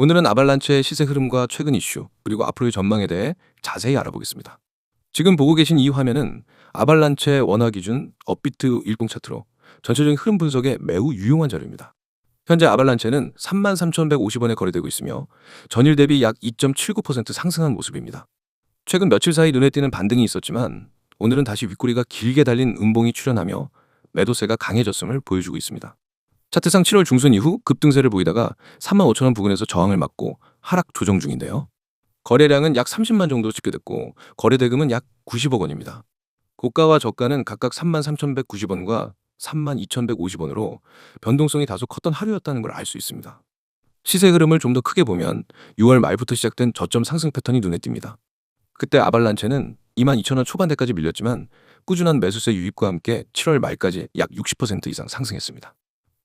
오늘은 아발란체의 시세 흐름과 최근 이슈, 그리고 앞으로의 전망에 대해 자세히 알아보겠습니다. 지금 보고 계신 이 화면은 아발란체 원화 기준 업비트 일봉 차트로 전체적인 흐름 분석에 매우 유용한 자료입니다. 현재 아발란체는 33,150원에 거래되고 있으며 전일 대비 약 2.79% 상승한 모습입니다. 최근 며칠 사이 눈에 띄는 반등이 있었지만 오늘은 다시 윗꼬리가 길게 달린 음봉이 출현하며 매도세가 강해졌음을 보여주고 있습니다. 차트상 7월 중순 이후 급등세를 보이다가 35,000원 부근에서 저항을 맞고 하락 조정 중인데요. 거래량은 약 30만 정도 집계됐고 거래대금은 약 90억 원입니다. 고가와 저가는 각각 33,190원과 32,150원으로 변동성이 다소 컸던 하루였다는 걸 알 수 있습니다. 시세 흐름을 좀 더 크게 보면 6월 말부터 시작된 저점 상승 패턴이 눈에 띕니다. 그때 아발란체는 22,000원 초반대까지 밀렸지만 꾸준한 매수세 유입과 함께 7월 말까지 약 60% 이상 상승했습니다.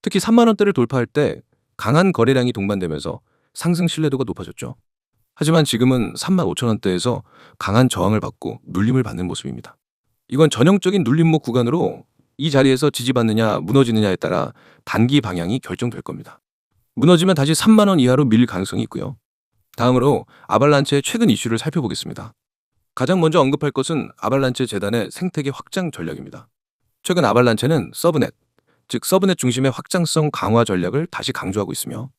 특히 3만 원대를 돌파할 때 강한 거래량이 동반되면서 상승 신뢰도가 높아졌죠. 하지만 지금은 35,000원대에서 강한 저항을 받고 눌림을 받는 모습입니다. 이건 전형적인 눌림목 구간으로 이 자리에서 지지받느냐 무너지느냐에 따라 단기 방향이 결정될 겁니다. 무너지면 다시 3만 원 이하로 밀릴 가능성이 있고요. 다음으로 아발란체의 최근 이슈를 살펴보겠습니다. 가장 먼저 언급할 것은 아발란체 재단의 생태계 확장 전략입니다. 최근 아발란체는 서브넷, 즉 서브넷 중심의 확장성 강화 전략을 다시 강조하고 있으며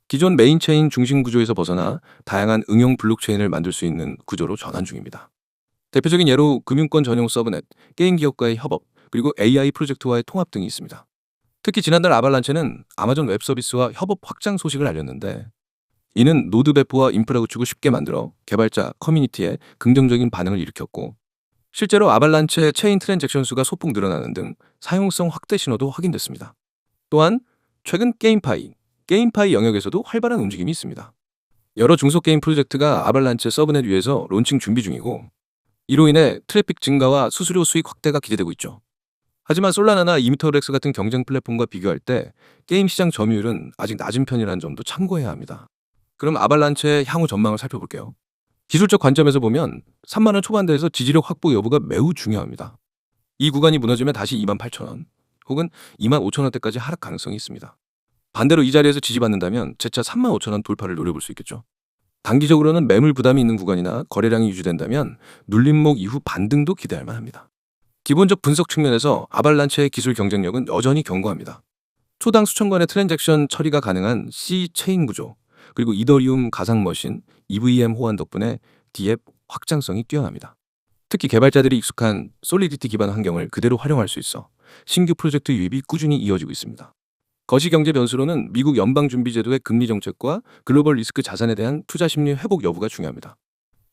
기존 메인체인 중심 구조에서 벗어나 다양한 응용 블록체인을 만들 수 있는 구조로 전환 중입니다. 대표적인 예로 금융권 전용 서브넷, 게임 기업과의 협업, 그리고 AI 프로젝트와의 통합 등이 있습니다. 특히 지난달 아발란체는 아마존 웹 서비스와 협업 확장 소식을 알렸는데 이는 노드 배포와 인프라 구축을 쉽게 만들어 개발자 커뮤니티에 긍정적인 반응을 일으켰고 실제로 아발란체 체인 트랜잭션 수가 소폭 늘어나는 등 사용성 확대 신호도 확인됐습니다. 또한 최근 게임파이 영역에서도 활발한 움직임이 있습니다. 여러 중소게임 프로젝트가 아발란체 서브넷 위에서 론칭 준비 중이고 이로 인해 트래픽 증가와 수수료 수익 확대가 기대되고 있죠. 하지만 솔라나나 이미터렉스 같은 경쟁 플랫폼과 비교할 때 게임 시장 점유율은 아직 낮은 편이라는 점도 참고해야 합니다. 그럼 아발란체의 향후 전망을 살펴볼게요. 기술적 관점에서 보면 3만 원 초반대에서 지지력 확보 여부가 매우 중요합니다. 이 구간이 무너지면 다시 28,000원 혹은 25,000원대까지 하락 가능성이 있습니다. 반대로 이 자리에서 지지받는다면 재차 35,000원 돌파를 노려볼 수 있겠죠. 단기적으로는 매물 부담이 있는 구간이나 거래량이 유지된다면 눌림목 이후 반등도 기대할 만합니다. 기본적 분석 측면에서 아발란체의 기술 경쟁력은 여전히 견고합니다. 초당 수천 건의 트랜잭션 처리가 가능한 C 체인 구조, 그리고 이더리움 가상 머신, EVM 호환 덕분에 DApp 확장성이 뛰어납니다. 특히 개발자들이 익숙한 솔리디티 기반 환경을 그대로 활용할 수 있어 신규 프로젝트 유입이 꾸준히 이어지고 있습니다. 거시경제 변수로는 미국 연방준비제도의 금리 정책과 글로벌 리스크 자산에 대한 투자 심리 회복 여부가 중요합니다.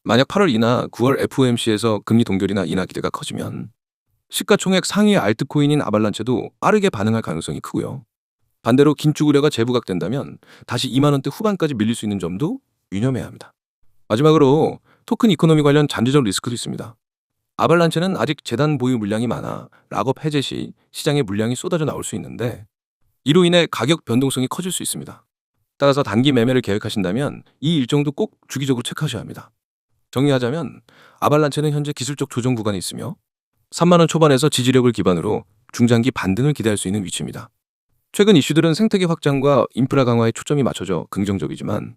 만약 8월 이나 9월 FOMC에서 금리 동결이나 인하 기대가 커지면 시가총액 상위 알트코인인 아발란체도 빠르게 반응할 가능성이 크고요. 반대로 긴축 우려가 재부각된다면 다시 2만 원대 후반까지 밀릴 수 있는 점도 유념해야 합니다. 마지막으로 토큰 이코노미 관련 잠재적 리스크도 있습니다. 아발란체는 아직 재단 보유 물량이 많아 락업 해제 시 시장에 물량이 쏟아져 나올 수 있는데 이로 인해 가격 변동성이 커질 수 있습니다. 따라서 단기 매매를 계획하신다면 이 일정도 꼭 주기적으로 체크하셔야 합니다. 정리하자면 아발란체는 현재 기술적 조정 구간에 있으며 3만 원 초반에서 지지력을 기반으로 중장기 반등을 기대할 수 있는 위치입니다. 최근 이슈들은 생태계 확장과 인프라 강화에 초점이 맞춰져 긍정적이지만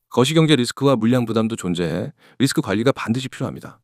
거시경제 리스크와 물량 부담도 존재해 리스크 관리가 반드시 필요합니다.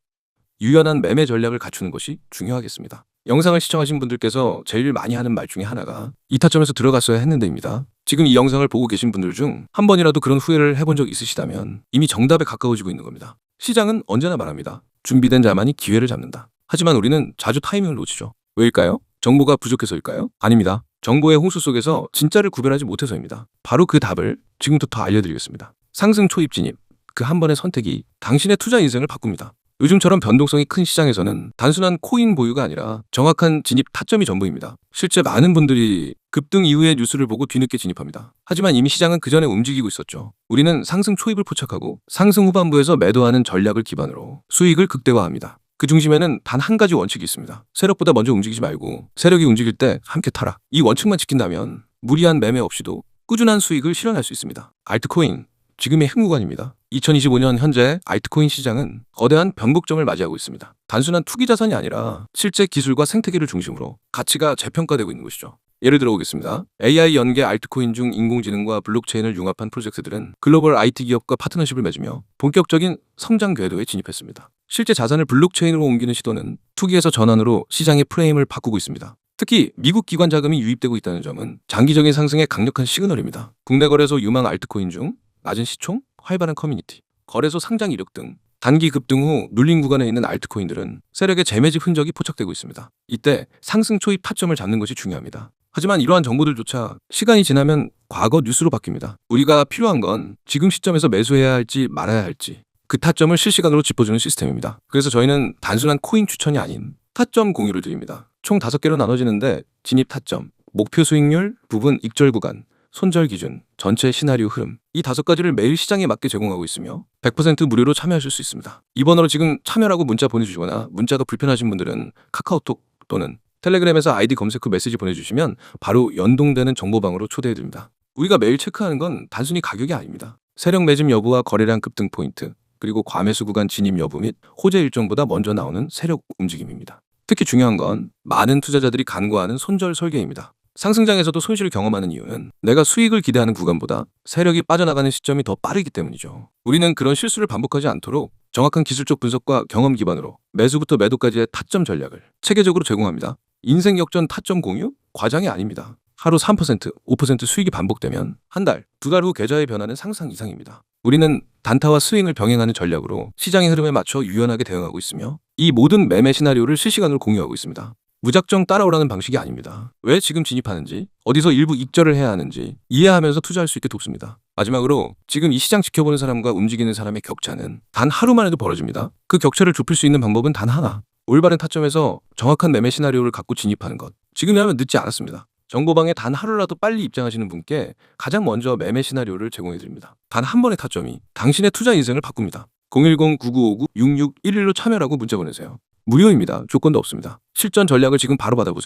유연한 매매 전략을 갖추는 것이 중요하겠습니다. 영상을 시청하신 분들께서 제일 많이 하는 말 중에 하나가 이 타점에서 들어갔어야 했는데입니다. 지금 이 영상을 보고 계신 분들 중 한 번이라도 그런 후회를 해본 적 있으시다면 이미 정답에 가까워지고 있는 겁니다. 시장은 언제나 말합니다. 준비된 자만이 기회를 잡는다. 하지만 우리는 자주 타이밍을 놓치죠. 왜일까요? 정보가 부족해서일까요? 아닙니다. 정보의 홍수 속에서 진짜를 구별하지 못해서입니다. 바로 그 답을 지금부터 알려드리겠습니다. 상승 초입 진입, 그 한 번의 선택이 당신의 투자 인생을 바꿉니다. 요즘처럼 변동성이 큰 시장에서는 단순한 코인 보유가 아니라 정확한 진입 타점이 전부입니다. 실제 많은 분들이 급등 이후의 뉴스를 보고 뒤늦게 진입합니다. 하지만 이미 시장은 그 전에 움직이고 있었죠. 우리는 상승 초입을 포착하고 상승 후반부에서 매도하는 전략을 기반으로 수익을 극대화합니다. 그 중심에는 단 한 가지 원칙이 있습니다. 세력보다 먼저 움직이지 말고 세력이 움직일 때 함께 타라. 이 원칙만 지킨다면 무리한 매매 없이도 꾸준한 수익을 실현할 수 있습니다. 알트코인, 지금의 흥구간입니다. 2025년 현재 알트코인 시장은 거대한 변곡점을 맞이하고 있습니다. 단순한 투기 자산이 아니라 실제 기술과 생태계를 중심으로 가치가 재평가되고 있는 것이죠. 예를 들어 보겠습니다. AI 연계 알트코인 중 인공지능과 블록체인을 융합한 프로젝트들은 글로벌 IT 기업과 파트너십을 맺으며 본격적인 성장 궤도에 진입했습니다. 실제 자산을 블록체인으로 옮기는 시도는 투기에서 전환으로 시장의 프레임을 바꾸고 있습니다. 특히 미국 기관 자금이 유입되고 있다는 점은 장기적인 상승의 강력한 시그널입니다. 국내 거래소 유망 알트코인 중 낮은 시총, 활발한 커뮤니티, 거래소 상장 이력 등 단기 급등 후 눌림 구간에 있는 알트코인들은 세력의 재매집 흔적이 포착되고 있습니다. 이때 상승 초입 타점을 잡는 것이 중요합니다. 하지만 이러한 정보들조차 시간이 지나면 과거 뉴스로 바뀝니다. 우리가 필요한 건 지금 시점에서 매수해야 할지 말아야 할지 그 타점을 실시간으로 짚어주는 시스템입니다. 그래서 저희는 단순한 코인 추천이 아닌 타점 공유를 드립니다. 총 5개로 나눠지는데 진입 타점, 목표 수익률, 부분 익절 구간, 손절 기준, 전체 시나리오 흐름 이 5가지를 매일 시장에 맞게 제공하고 있으며 100% 무료로 참여하실 수 있습니다. 이 번호로 지금 참여라고 문자 보내주시거나 문자가 불편하신 분들은 카카오톡 또는 텔레그램에서 아이디 검색 후 메시지 보내주시면 바로 연동되는 정보방으로 초대해드립니다. 우리가 매일 체크하는 건 단순히 가격이 아닙니다. 세력 매집 여부와 거래량 급등 포인트, 그리고 과매수 구간 진입 여부 및 호재 일정보다 먼저 나오는 세력 움직임입니다. 특히 중요한 건 많은 투자자들이 간과하는 손절 설계입니다. 상승장에서도 손실을 경험하는 이유는 내가 수익을 기대하는 구간보다 세력이 빠져나가는 시점이 더 빠르기 때문이죠. 우리는 그런 실수를 반복하지 않도록 정확한 기술적 분석과 경험 기반으로 매수부터 매도까지의 타점 전략을 체계적으로 제공합니다. 인생 역전 타점 공유? 과장이 아닙니다. 하루 3%, 5% 수익이 반복되면 한 달, 2달 후 계좌의 변화는 상상 이상입니다. 우리는 단타와 스윙을 병행하는 전략으로 시장의 흐름에 맞춰 유연하게 대응하고 있으며 이 모든 매매 시나리오를 실시간으로 공유하고 있습니다. 무작정 따라오라는 방식이 아닙니다. 왜 지금 진입하는지, 어디서 일부 익절을 해야 하는지 이해하면서 투자할 수 있게 돕습니다. 마지막으로 지금 이 시장 지켜보는 사람과 움직이는 사람의 격차는 단 하루만 해도 벌어집니다. 그 격차를 좁힐 수 있는 방법은 단 하나. 올바른 타점에서 정확한 매매 시나리오를 갖고 진입하는 것. 지금이라면 늦지 않았습니다. 정보방에 단 하루라도 빨리 입장하시는 분께 가장 먼저 매매 시나리오를 제공해드립니다. 단 한 번의 타점이 당신의 투자 인생을 바꿉니다. 010-9959-6611로 참여라고 문자 보내세요. 무료입니다. 조건도 없습니다. 실전 전략을 지금 바로 받아보세요.